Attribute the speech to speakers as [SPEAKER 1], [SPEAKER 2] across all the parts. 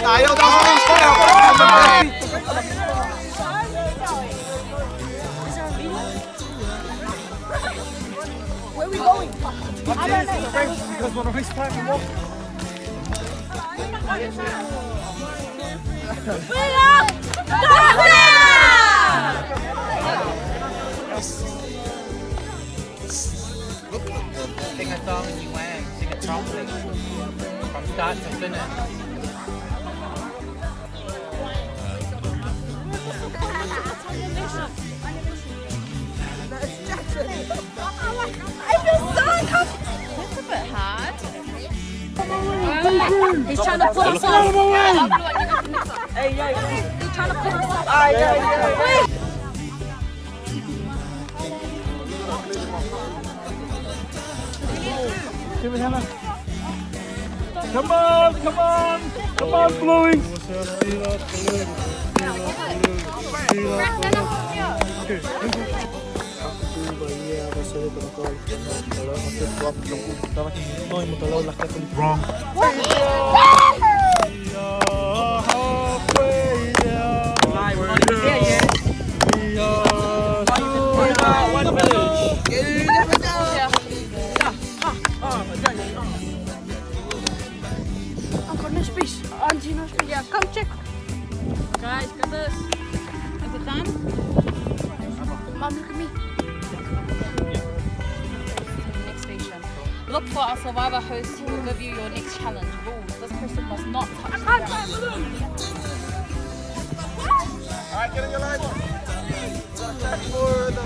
[SPEAKER 1] Ayaw daw sa mga story.
[SPEAKER 2] Where are we going?
[SPEAKER 1] You guys want to race back and walk?
[SPEAKER 3] Sing a song and you went. Sing it properly. From start to finish.
[SPEAKER 2] I feel so uncomfortable. It's a bit hard. He's trying to put us on. Hey, yeah. He's trying to put us on. Yeah.
[SPEAKER 1] Come on, come on, come on, Bluey. Wrong.
[SPEAKER 2] Uncle, no space. Auntie, no space. Yeah, come check. Guys, got this. Is it done? Mom, look at me. Next station. Look for our survivor host who will give you your next challenge. Rules. This person must not touch the ground.
[SPEAKER 1] Alright, get in your line. Check for the...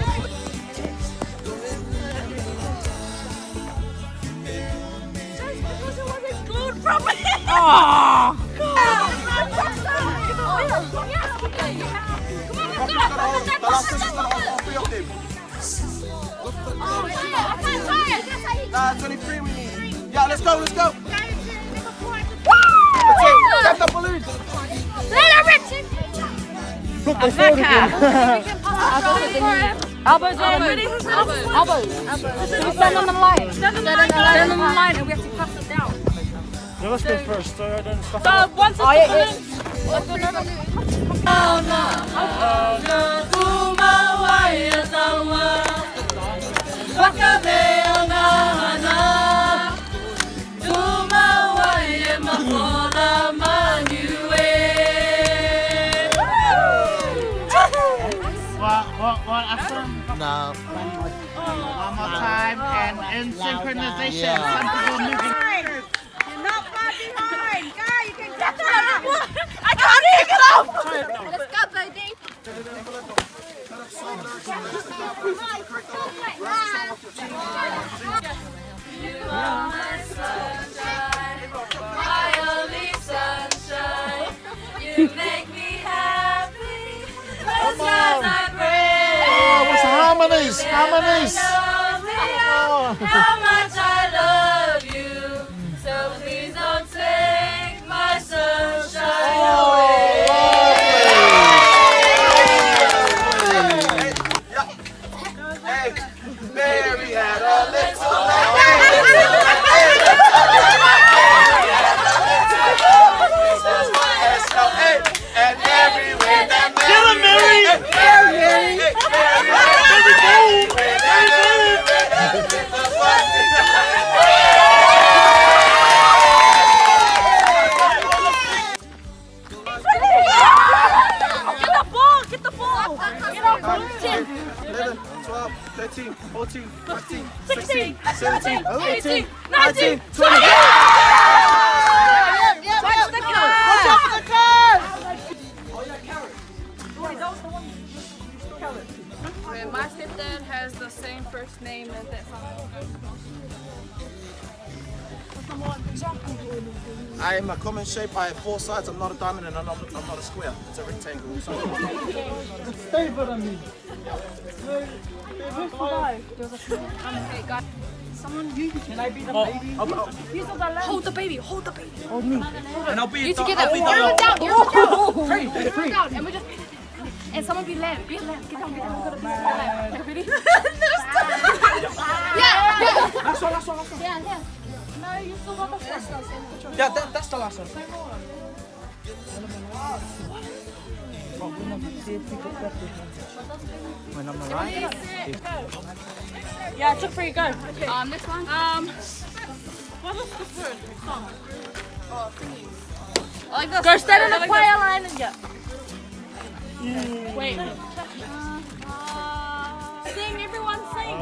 [SPEAKER 1] The last person's gonna hold all three of them. Nah, 23 we need. Yeah, let's go, let's go. That's it. Get the balloon. Look, they folded him.
[SPEAKER 2] Elbows in. Elbows. So we stand on the line. Stand on the line and we have to pass it down.
[SPEAKER 1] Yeah, let's go first. Then stop.
[SPEAKER 2] So once it's
[SPEAKER 3] What after?
[SPEAKER 4] No.
[SPEAKER 3] One more time and in synchronization. Some people moving.
[SPEAKER 5] You're not far behind. Guy, you can get
[SPEAKER 2] I can't even get up! Let's go, baby! You are my sunshine, my only sunshine. You make me happy, the skies are gray.
[SPEAKER 4] Oh, what's the harmonies? Harmonies.
[SPEAKER 2] How much I love you, so please don't take my sunshine away.
[SPEAKER 1] Hey, Mary had a little and everywhere that
[SPEAKER 2] Get the ball! Get our ball!
[SPEAKER 1] 11, 12, 13, 14, 15,
[SPEAKER 2] 16,
[SPEAKER 1] 17,
[SPEAKER 2] 18, 19,
[SPEAKER 1] 20.
[SPEAKER 2] Watch the car! My stepdad has the same first name as that song.
[SPEAKER 1] I am a common shape. I have four sides. I'm not a diamond and I'm not a square. It's a rectangle. Stay for me.
[SPEAKER 2] Okay, guys. Someone, you can I be the baby? Hold the baby, hold the baby.
[SPEAKER 1] Hold me. And I'll be
[SPEAKER 2] You
[SPEAKER 1] the
[SPEAKER 2] together.
[SPEAKER 1] I'll be
[SPEAKER 2] You're
[SPEAKER 1] the
[SPEAKER 2] down, you're
[SPEAKER 1] Free.
[SPEAKER 2] down. And we just and someone be lamb, get down, get down. We're gonna be lamb. Okay, ready? Yeah.
[SPEAKER 1] Last one.
[SPEAKER 2] Yeah. No,
[SPEAKER 1] Yeah, that's the last one. When I'm right.
[SPEAKER 2] Yeah, it's a free go.
[SPEAKER 5] This one.
[SPEAKER 2] What is this word? Song.
[SPEAKER 5] Like this.
[SPEAKER 2] Go stand in the choir line and yeah. Wait. Sing, everyone sing.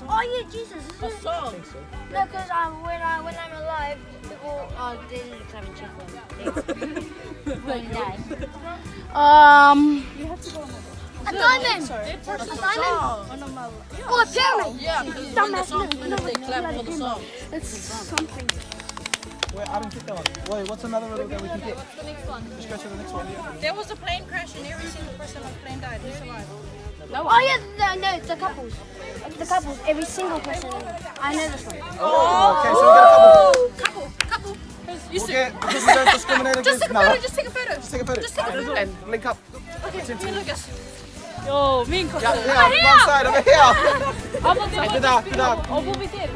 [SPEAKER 6] Oh yeah, Jesus.
[SPEAKER 2] A song.
[SPEAKER 6] No, because when I'm alive, people they didn't come and check on me. When you die. A diamond. A diamond. Oh, a pyramid.
[SPEAKER 2] Yeah, because when the song finishes, they clap for the song.
[SPEAKER 6] It's something.
[SPEAKER 1] Wait, I don't get that one. Wait, what's another riddle that we can get?
[SPEAKER 5] The next one.
[SPEAKER 1] Just go to the next one.
[SPEAKER 5] There was a plane crash and every single person on the plane died. Who survived?
[SPEAKER 6] Oh yeah, no, it's the couples. It's the couples. Every single person. I know this one.
[SPEAKER 1] Oh, okay, so we got a couple.
[SPEAKER 5] Couple.
[SPEAKER 1] We'll get, because we don't discriminate against
[SPEAKER 5] Just take a photo. Just take a photo.
[SPEAKER 1] Just take a photo.
[SPEAKER 5] Just take a photo.
[SPEAKER 1] And link up.
[SPEAKER 5] Okay, me and Lucas.
[SPEAKER 2] Yo, me and
[SPEAKER 1] Yeah, one side over here. Good out.
[SPEAKER 2] Oh, we'll be dead.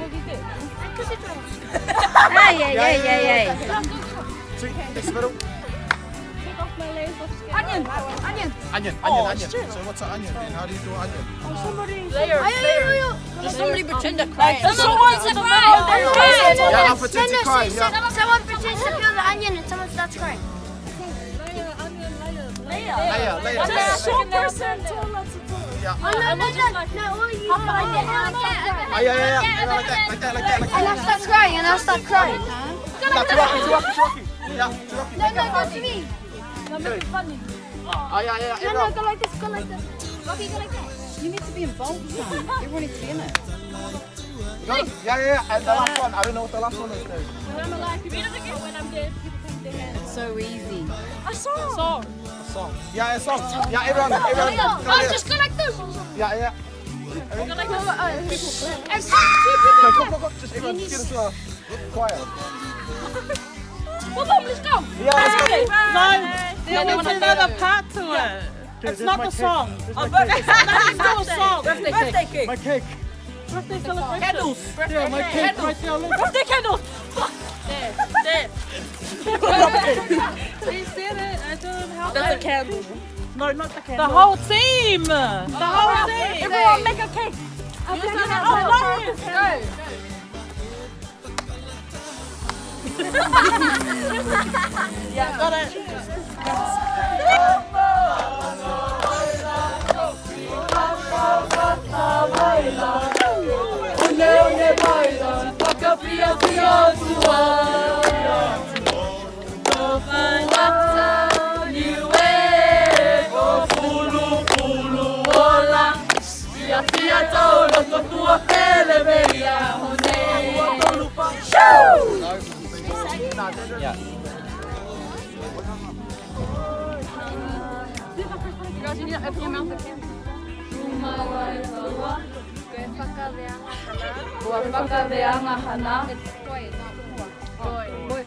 [SPEAKER 6] Yeah.
[SPEAKER 1] Sweet, next middle.
[SPEAKER 5] Onion.
[SPEAKER 1] Onion. So what's an onion then? How do you do an onion?
[SPEAKER 5] Just somebody pretend to cry.
[SPEAKER 2] Someone's in the mouth.
[SPEAKER 1] Yeah, I'll pretend to cry. Yeah.
[SPEAKER 6] Someone pretends to peel the onion and someone starts crying.
[SPEAKER 1] Layer.
[SPEAKER 2] Short person.
[SPEAKER 1] Yeah.
[SPEAKER 6] Oh no, all you like that.
[SPEAKER 1] Oh, yeah. Like that.
[SPEAKER 6] And I'll start crying,
[SPEAKER 1] Too rocky. Yeah, too rocky.
[SPEAKER 6] No, go to me.
[SPEAKER 1] Oh, yeah.
[SPEAKER 6] No, go like this. Rocky, go like that.
[SPEAKER 5] You need to be involved, son. Everyone needs to be in it.
[SPEAKER 1] Yeah. And the last one. I don't know what the last one is though.
[SPEAKER 2] When I'm alive, if he doesn't get when I'm dead, people think they have.
[SPEAKER 5] It's so easy.
[SPEAKER 2] A song.
[SPEAKER 1] A song. Yeah, a song. Yeah, everyone.
[SPEAKER 6] Oh, just go like this.
[SPEAKER 1] Yeah.
[SPEAKER 6] And
[SPEAKER 1] Go. Just everyone get into a choir.
[SPEAKER 2] Well, let's go.
[SPEAKER 1] Yeah, let's go.
[SPEAKER 3] No, there needs another part to it. It's not the song. It's still a song.
[SPEAKER 5] Birthday cake.
[SPEAKER 3] My cake. Birthday celebration. Candles. Yeah, my cake. Right there. Look.
[SPEAKER 2] Birthday candles. There.
[SPEAKER 3] You said it. I don't help.
[SPEAKER 2] That's a candle.
[SPEAKER 3] No, not the candle. The whole team. The whole team.
[SPEAKER 2] Everyone make a cake.
[SPEAKER 3] Yeah, got it.
[SPEAKER 7] Yeah.
[SPEAKER 5] Girls, you need to open your mouth again. It's boy, not boy. Boy.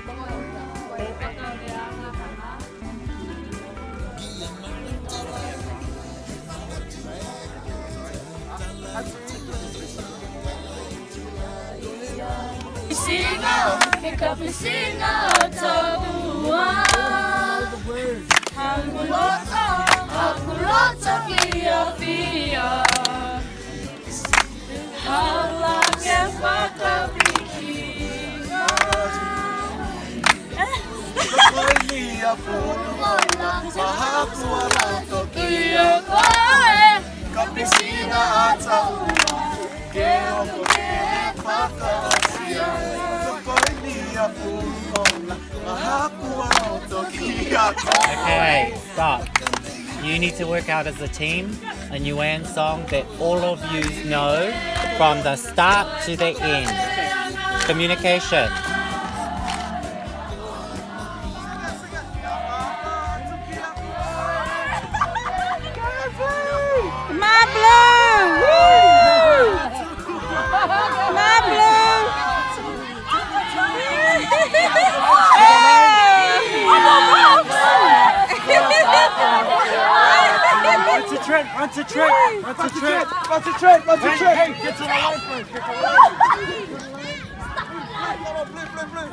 [SPEAKER 7] Okay, stop. You need to work out as a team a Nguyen song that all of you know from the start to the end. Communication.
[SPEAKER 3] My blue! Woo! My blue! It's a trend.
[SPEAKER 4] Concentrate. Concentrate.
[SPEAKER 1] Concentrate, concentrate.
[SPEAKER 4] Hey, get to the line first. Get to the line.
[SPEAKER 1] Come on, blue, blue, blue.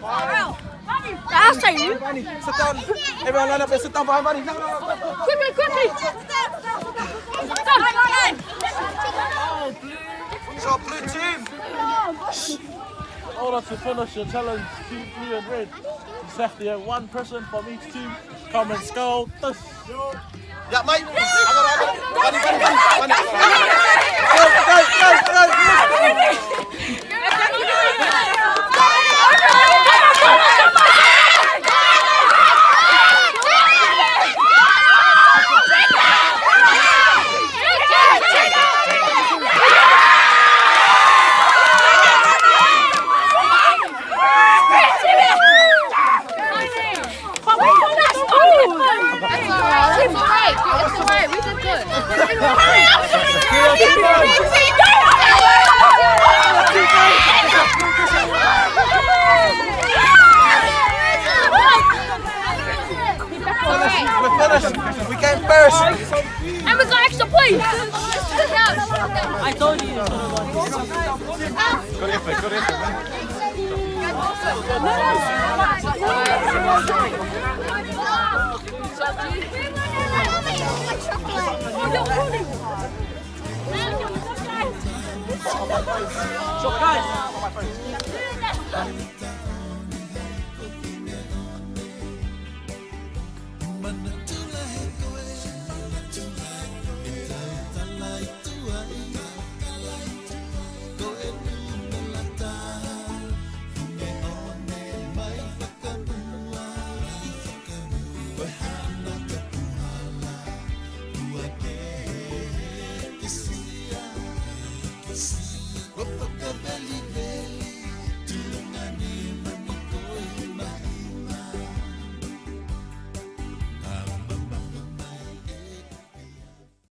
[SPEAKER 1] Line up.
[SPEAKER 2] I'll say you.
[SPEAKER 1] Vanny, sit down. Everyone line up and sit down behind Vanny. No, no, no.
[SPEAKER 2] Quickly, quickly.
[SPEAKER 1] So, blue team.
[SPEAKER 4] In order to finish your challenge, team blue and red, you just have to have one person from each team come and score this.
[SPEAKER 1] Yeah, mate. I got it. Vanny, Vanny, Vanny. We're finished. We came first.
[SPEAKER 2] And we got extra points.
[SPEAKER 3] I told you.
[SPEAKER 1] Good effort, good effort, man.
[SPEAKER 3] So guys.